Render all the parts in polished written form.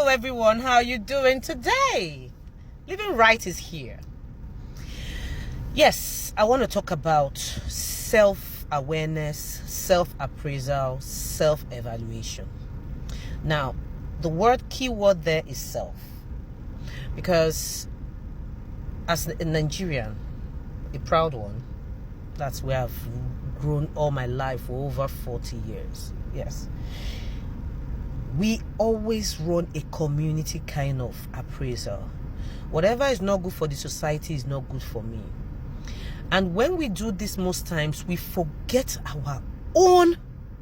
Hello everyone, how are you doing today? Living Right is here. Yes, I want to talk about self-awareness, self-appraisal, self-evaluation. Now, the key word there is self. Because as a Nigerian, a proud one, that's where I've grown all my life for over 40 years. Yes. We always run a community kind of appraisal. Whatever is not good for the society is not good for me. And when we do this most times, we forget our own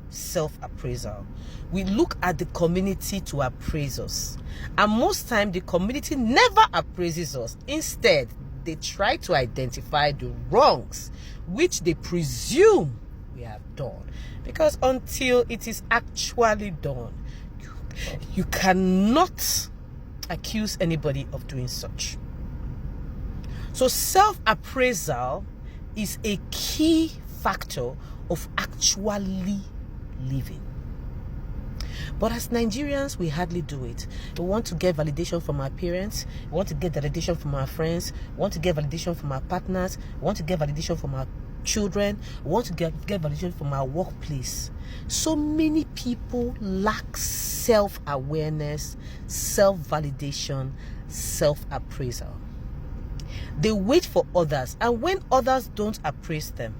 self-appraisal. We look at the community to appraise us. And most time, the community never appraises us. Instead, they try to identify the wrongs which they presume we have done. Because until it is actually done, you cannot accuse anybody of doing such. So self-appraisal is a key factor of actually living. But as Nigerians, we hardly do it. We want to get validation from our parents. We want to get validation from our friends. We want to get validation from our partners. We want to get validation from our children. We want to get validation from our workplace. So many people lack self-awareness, self-validation, self-appraisal. They wait for others, and when others don't appraise them,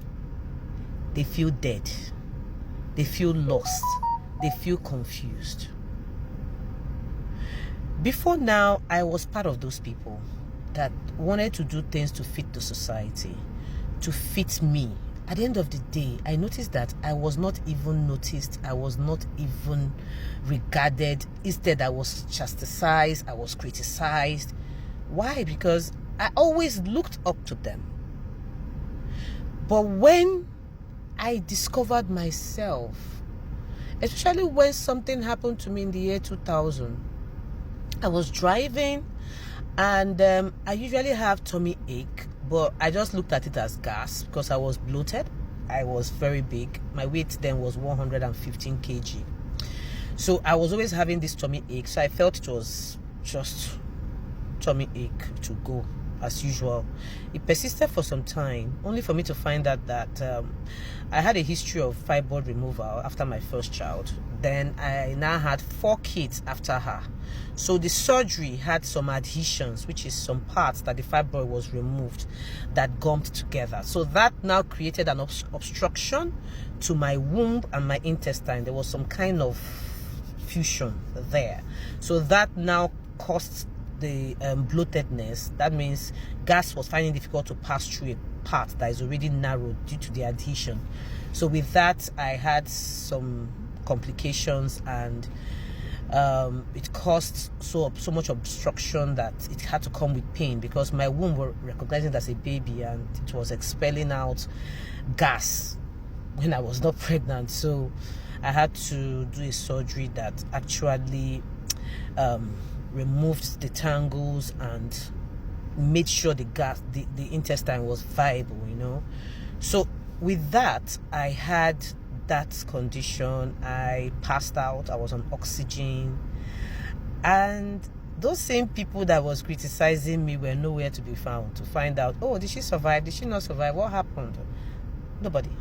they feel dead. They feel lost. They feel confused. Before now, I was part of those people that wanted to do things to fit the society, to fit me. At the end of the day, I noticed that I was not even noticed. I was not even regarded. Instead, I was chastised. I was criticized. Why? Because I always looked up to them. But when I discovered myself, especially when something happened to me in the year 2000, I was driving and I usually have tummy ache, but I just looked at it as gas because I was bloated. I was very big. My weight then was 115 kg. So I was always having this tummy ache. So I felt it was just tummy ache to go as usual. It persisted for some time, only for me to find out that I had a history of fibroid removal after my first child. Then I now had 4 kids after her. So the surgery had some adhesions, which is some parts that the fibroid was removed that gummed together. So that now created an obstruction to my womb and my intestine. There was some kind of fusion there. So that now caused the bloatedness. That means gas was finding it difficult to pass through a part that is already narrowed due to the adhesion. So with that, I had some complications, and it caused so much obstruction that it had to come with pain, because my womb were recognizing it as a baby and it was expelling out gas when I was not pregnant. So I had to do a surgery that actually removed the tangles and made sure the intestine was viable, So with that, I had that condition. I passed out. I was on oxygen, and those same people that was criticizing me were nowhere to be found to find out, oh, did she survive? Did she not survive? What happened? Nobody.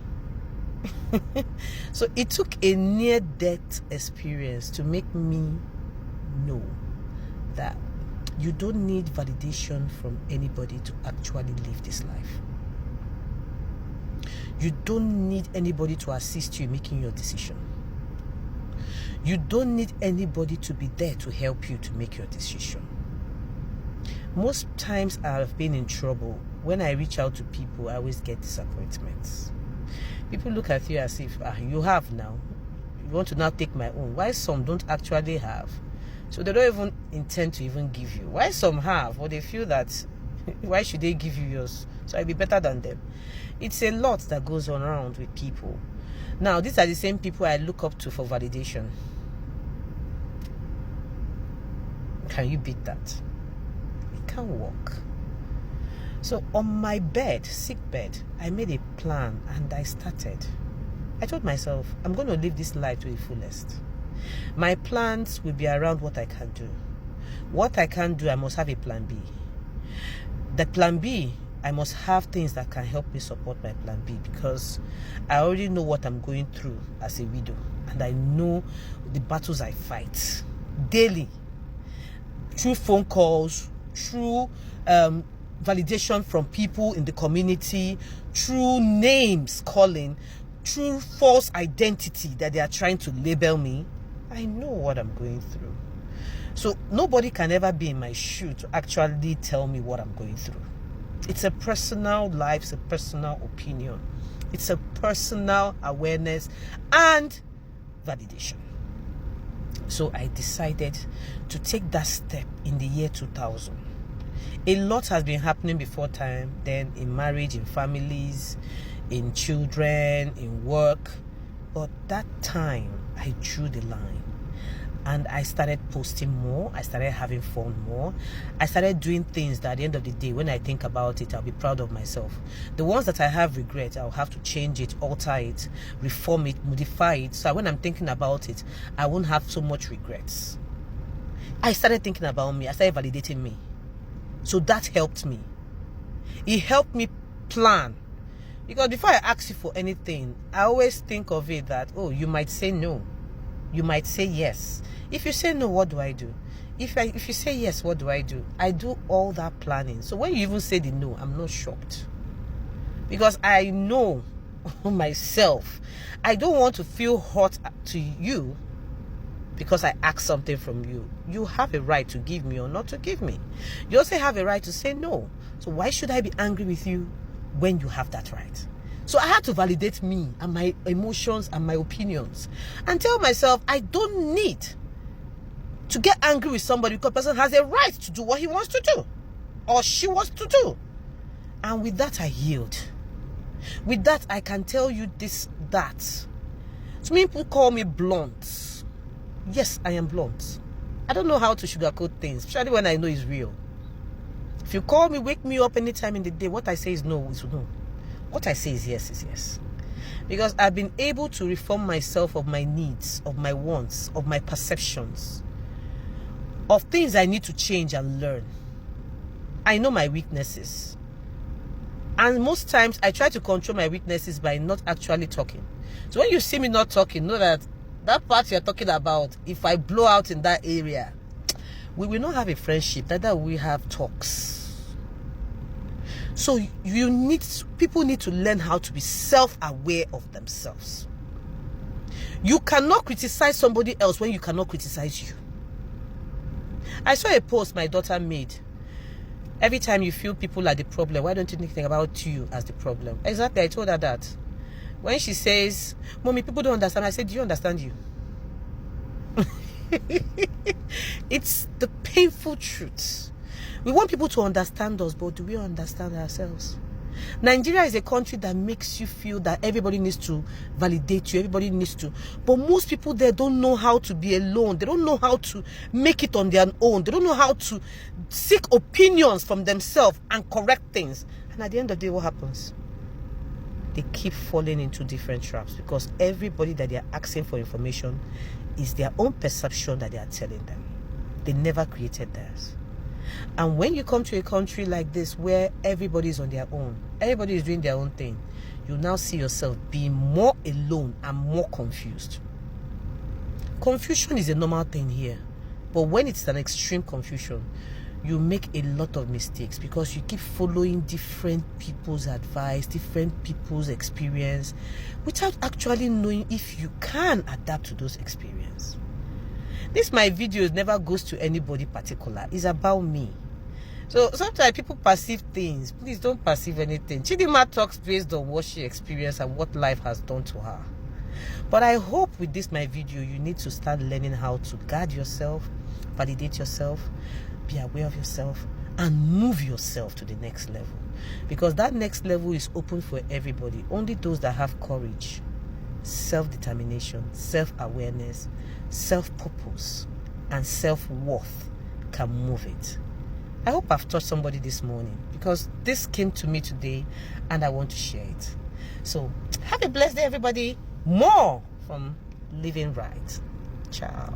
So it took a near-death experience to make me know that you don't need validation from anybody to actually live this life. You don't need anybody to assist you in making your decision. You don't need anybody to be there to help you to make your decision. Most times I have been in trouble. When I reach out to people, I always get disappointments. People look at you as if, you have now. You want to now take my own. Why some don't actually have? So they don't even intend to even give you. Why some have, or they feel that, why should they give you yours? So I'll be better than them. It's a lot that goes on around with people. Now, these are the same people I look up to for validation. Can you beat that? It can't work. So on my bed, sick bed, I made a plan and I started. I told myself, I'm going to live this life to the fullest. My plans will be around what I can do. What I can't do, I must have a plan B. The plan B, I must have things that can help me support my plan B, because I already know what I'm going through as a widow, and I know the battles I fight daily, through phone calls, through validation from people in the community, through names calling, through false identity that they are trying to label me. I know what I'm going through. So nobody can ever be in my shoe to actually tell me what I'm going through. It's a personal life, it's a personal opinion. It's a personal awareness and validation. So I decided to take that step in the year 2000. A lot has been happening before time, then in marriage, in families, in children, in work. But that time, I drew the line. And I started posting more. I started having fun more. I started doing things that at the end of the day, when I think about it, I'll be proud of myself. The ones that I have regret, I'll have to change it, alter it, reform it, modify it. So when I'm thinking about it, I won't have so much regrets. I started thinking about me. I started validating me. So that helped me. It helped me plan. Because before I ask you for anything, I always think of it that, oh, you might say no. You might say yes. If you say no, what do I do? If you say yes, what do? I do all that planning. So when you even say the no, I'm not shocked. Because I know myself. I don't want to feel hurt to you because I ask something from you. You have a right to give me or not to give me. You also have a right to say no. So why should I be angry with you when you have that right? So I had to validate me and my emotions and my opinions and tell myself I don't need to get angry with somebody because the person has a right to do what he wants to do or she wants to do. And with that, I yield. With that, I can tell you this, that. So many people call me blunt. Yes, I am blunt. I don't know how to sugarcoat things, especially when I know it's real. If you call me, wake me up anytime in the day, what I say is no, is no. What I say is yes. Because I've been able to reform myself of my needs, of my wants, of my perceptions, of things I need to change and learn. I know my weaknesses. And most times I try to control my weaknesses by not actually talking. So when you see me not talking, know that that part you're talking about, if I blow out in that area, we will not have a friendship, neither will we have talks. So people need to learn how to be self-aware of themselves. You cannot criticize somebody else when you cannot criticize you. I saw a post my daughter made. Every time you feel people are the problem, why don't you think about you as the problem? Exactly, I told her that. When she says, Mommy, people don't understand, I said, do you understand you? It's the painful truth. We want people to understand us, but do we understand ourselves? Nigeria is a country that makes you feel that everybody needs to validate you, everybody needs to. But most people there don't know how to be alone. They don't know how to make it on their own. They don't know how to seek opinions from themselves and correct things. And at the end of the day, what happens? They keep falling into different traps because everybody that they are asking for information is their own perception that they are telling them. They never created theirs. And when you come to a country like this where everybody is on their own, everybody is doing their own thing, you now see yourself being more alone and more confused. Confusion is a normal thing here, but when it's an extreme confusion, you make a lot of mistakes because you keep following different people's advice, different people's experience, without actually knowing if you can adapt to those experiences. This my videos never goes to anybody particular. It's about me. So sometimes people perceive things. Please don't perceive anything. Chidima talks based on what she experienced and what life has done to her. But I hope with this my video, you need to start learning how to guard yourself, validate yourself, be aware of yourself, and move yourself to the next level. Because that next level is open for everybody. Only those that have courage, self-determination, self-awareness, self-purpose, and self-worth can move it. I hope I've touched somebody this morning because this came to me today and I want to share it. So have a blessed day, everybody. More from Living Right. Ciao.